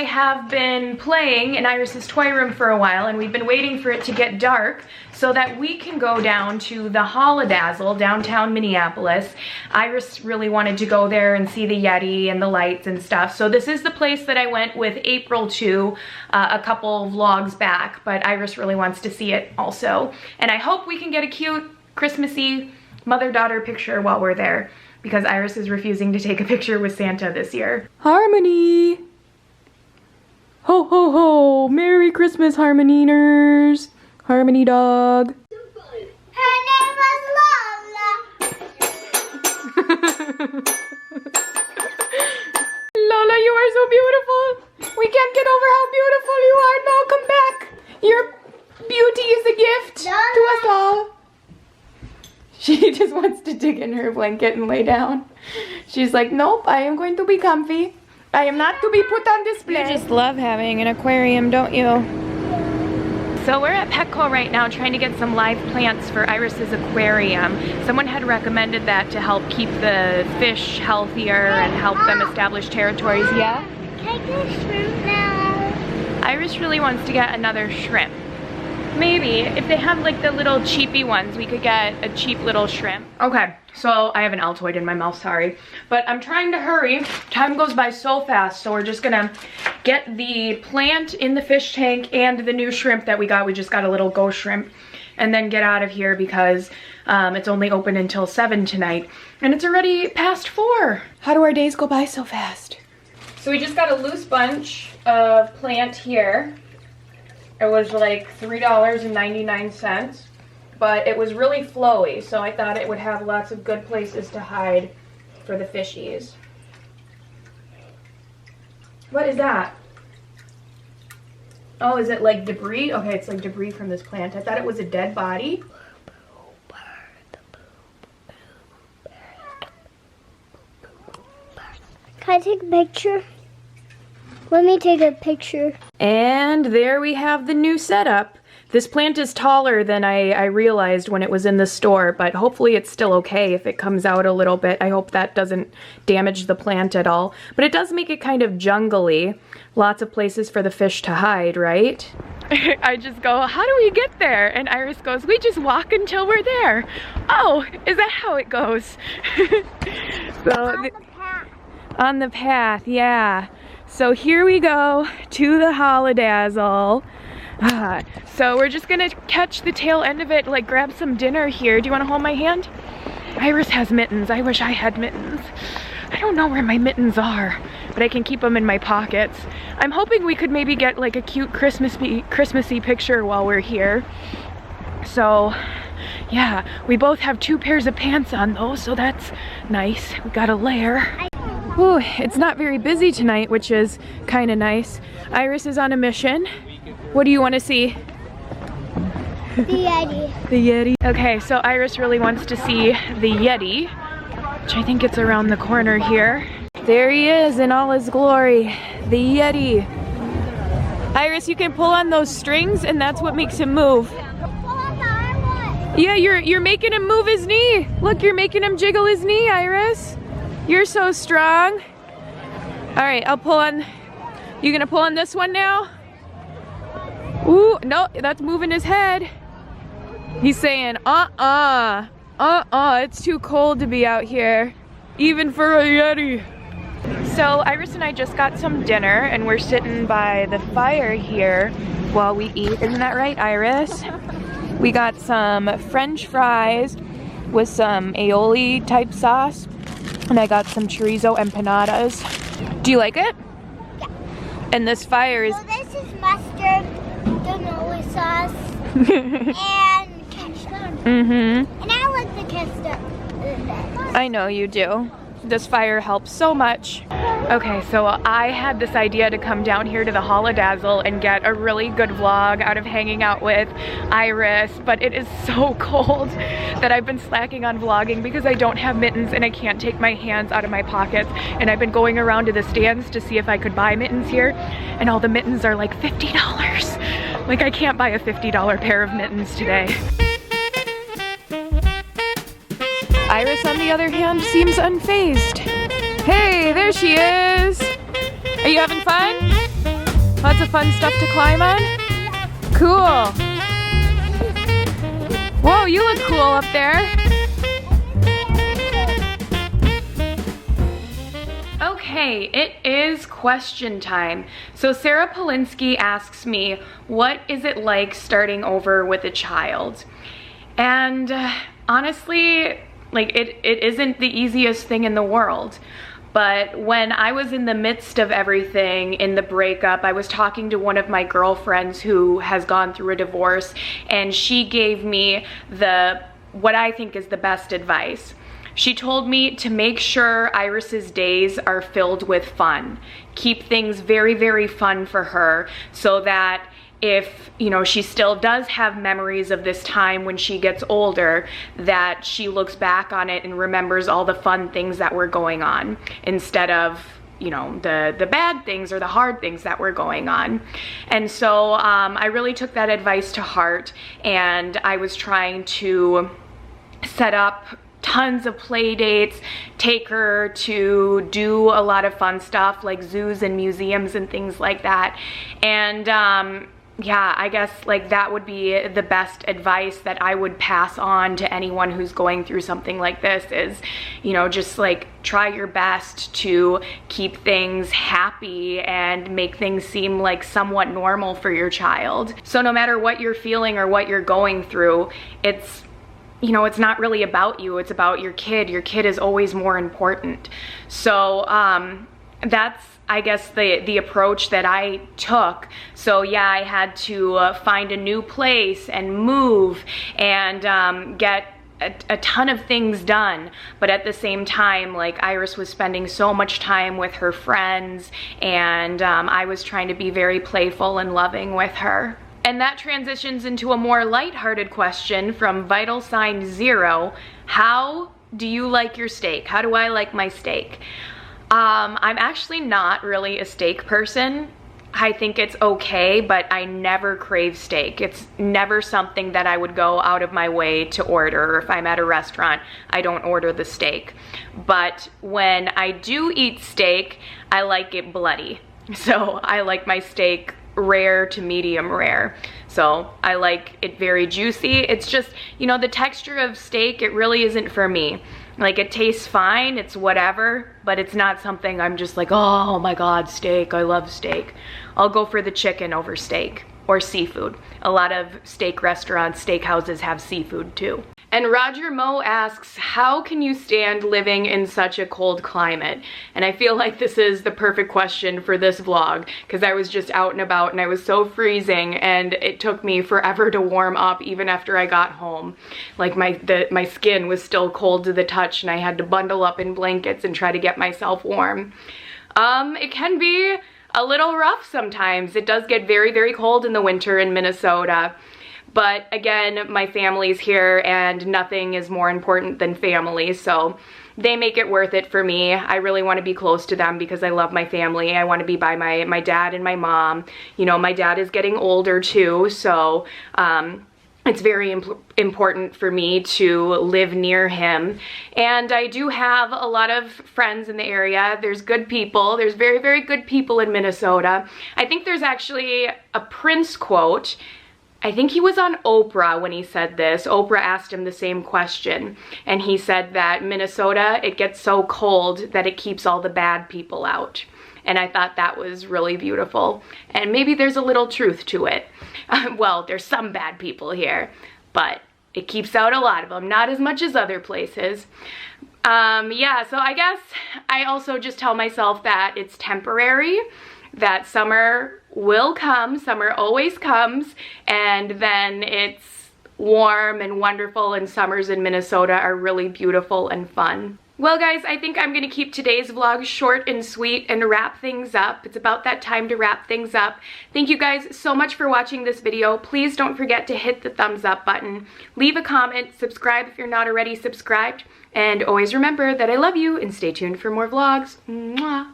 have been playing in Iris's toy room for a while, and we've been waiting for it to get dark so that we can go down to the Holidazzle downtown Minneapolis. Iris really wanted to go there and see the Yeti and the lights and stuff. So this is the place that I went with April to a couple vlogs back, but Iris really wants to see it also. And I hope we can get a cute Christmassy mother-daughter picture while we're there, because Iris is refusing to take a picture with Santa this year. Harmony! Ho ho ho! Merry Christmas, Harmonyners! Harmony dog. Her name was Lola. Lola, you are so beautiful! We can't get over how beautiful you are! Now come back! Your beauty is a gift Lola. to us all! She just wants to dig in her blanket and lay down. She's like, nope, I am going to be comfy. I am not to be put on display. You just love having an aquarium, don't you? So we're at Petco right now trying to get some live plants for Iris's aquarium. Someone had recommended that to help keep the fish healthier and help them establish territories. Yeah? Can I get a shrimp now? Iris really wants to get another shrimp. Maybe, if they have like the little cheapy ones, we could get a cheap little shrimp. Okay, so I have an Altoid in my mouth, sorry. But I'm trying to hurry. Time goes by so fast, so we're just gonna get the plant in the fish tank and the new shrimp that we got. We just got a little ghost shrimp. And then get out of here because it's only open until 7 tonight. And it's already past 4. How do our days go by so fast? So we just got a loose bunch of plant here. It was like $3.99, but it was really flowy, so I thought it would have lots of good places to hide for the fishies. What is that? Oh, is it like debris? Okay, it's like debris from this plant. I thought it was a dead body. Can I take a picture? Let me take a picture. And there we have the new setup. This plant is taller than I realized when it was in the store, but hopefully it's still okay if it comes out a little bit. I hope that doesn't damage the plant at all. But it does make it kind of jungly. Lots of places for the fish to hide, right? I just go, how do we get there? And Iris goes, we just walk until we're there. Oh, is that how it goes? On the path. On the path, yeah. So here we go to the Holidazzle. So we're just gonna catch the tail end of it, like grab some dinner here. Do you wanna hold my hand? Iris has mittens. I wish I had mittens. I don't know where my mittens are, but I can keep them in my pockets. I'm hoping we could maybe get like a cute Christmassy picture while we're here. So yeah, we both have 2 pairs of pants on though, so that's nice. We got a layer. Ooh, it's not very busy tonight, which is kind of nice. Iris is on a mission. What do you want to see? The Yeti. The Yeti. Okay, so Iris really wants to see the Yeti, which I think it's around the corner here. There he is in all his glory, the Yeti. Iris, you can pull on those strings and that's what makes him move. Yeah, you're making him move his knee. Look, you're making him jiggle his knee, Iris. You're so strong. All right, I'll pull on. You gonna pull on this one now? Ooh, no, that's moving his head. He's saying, it's too cold to be out here, even for a Yeti. So Iris and I just got some dinner and we're sitting by the fire here while we eat. Isn't that right, Iris? We got some French fries with some aioli type sauce. And I got some chorizo empanadas. Do you like it? Yeah. And this fire is... So this is mustard, cannoli sauce, and ketchup. Mm-hmm. And I like the ketchup. I know you do. This fire helps so much. Okay, so I had this idea to come down here to the Holidazzle and get a really good vlog out of hanging out with Iris, but it is so cold that I've been slacking on vlogging because I don't have mittens and I can't take my hands out of my pockets. And I've been going around to the stands to see if I could buy mittens here, and all the mittens are like $50. Like, I can't buy a $50 pair of mittens today. Iris, on the other hand, seems unfazed. Hey, there she is! Are you having fun? Lots of fun stuff to climb on? Cool. Whoa, you look cool up there. Okay, it is question time. So Sarah Polinsky asks me, what is it like starting over with a child? And honestly, like it isn't the easiest thing in the world. But when I was in the midst of everything in the breakup, I was talking to one of my girlfriends who has gone through a divorce, and she gave me what I think is the best advice. She told me to make sure Iris's days are filled with fun. Keep things very, very fun for her so that if, you know, she still does have memories of this time when she gets older, that she looks back on it and remembers all the fun things that were going on instead of, you know, the bad things or the hard things that were going on. And so I really took that advice to heart, and I was trying to set up tons of play dates, take her to do a lot of fun stuff like zoos and museums and things like that. And yeah, I guess like that would be the best advice that I would pass on to anyone who's going through something like this is, you know, just like try your best to keep things happy and make things seem like somewhat normal for your child. So no matter what you're feeling or what you're going through, it's, you know, it's not really about you, it's about your kid. Your kid is always more important. So that's, I guess, the approach that I took. So yeah, I had to find a new place and move and get a ton of things done, but at the same time, like, Iris was spending so much time with her friends, and I was trying to be very playful and loving with her. And that transitions into a more lighthearted question from Vital Sign 0. How do you like your steak? How do I like my steak? I'm actually not really a steak person. I think it's okay, but I never crave steak. It's never something that I would go out of my way to order. Or if I'm at a restaurant, I don't order the steak. But when I do eat steak, I like it bloody. So I like my steak rare to medium rare. So I like it very juicy. It's just, you know, the texture of steak, it really isn't for me. Like, it tastes fine, it's whatever, but it's not something I'm just like, oh my God, steak, I love steak. I'll go for the chicken over steak or seafood. A lot of steak restaurants, steakhouses have seafood too. And Roger Moe asks, how can you stand living in such a cold climate? And I feel like this is the perfect question for this vlog, because I was just out and about and I was so freezing, and it took me forever to warm up even after I got home. Like my skin was still cold to the touch, and I had to bundle up in blankets and try to get myself warm. It can be a little rough sometimes. It does get very, very cold in the winter in Minnesota. But again, my family's here, and nothing is more important than family, so they make it worth it for me. I really want to be close to them because I love my family. I want to be by my dad and my mom. You know, my dad is getting older too, so it's very important for me to live near him. And I do have a lot of friends in the area. There's good people. There's very, very good people in Minnesota. I think there's actually a Prince quote. I think he was on Oprah when he said this. Oprah asked him the same question, and he said that Minnesota, it gets so cold that it keeps all the bad people out. And I thought that was really beautiful. And maybe there's a little truth to it. Well, there's some bad people here, but it keeps out a lot of them, not as much as other places. Yeah, so I guess I also just tell myself that it's temporary, that summer will come, summer always comes, and then it's warm and wonderful, and summers in Minnesota are really beautiful and fun. Well guys, I think I'm gonna keep today's vlog short and sweet and wrap things up. It's about that time to wrap things up. Thank you guys so much for watching this video. Please don't forget to hit the thumbs up button, leave a comment, subscribe if you're not already subscribed, and always remember that I love you, and stay tuned for more vlogs. Mwah.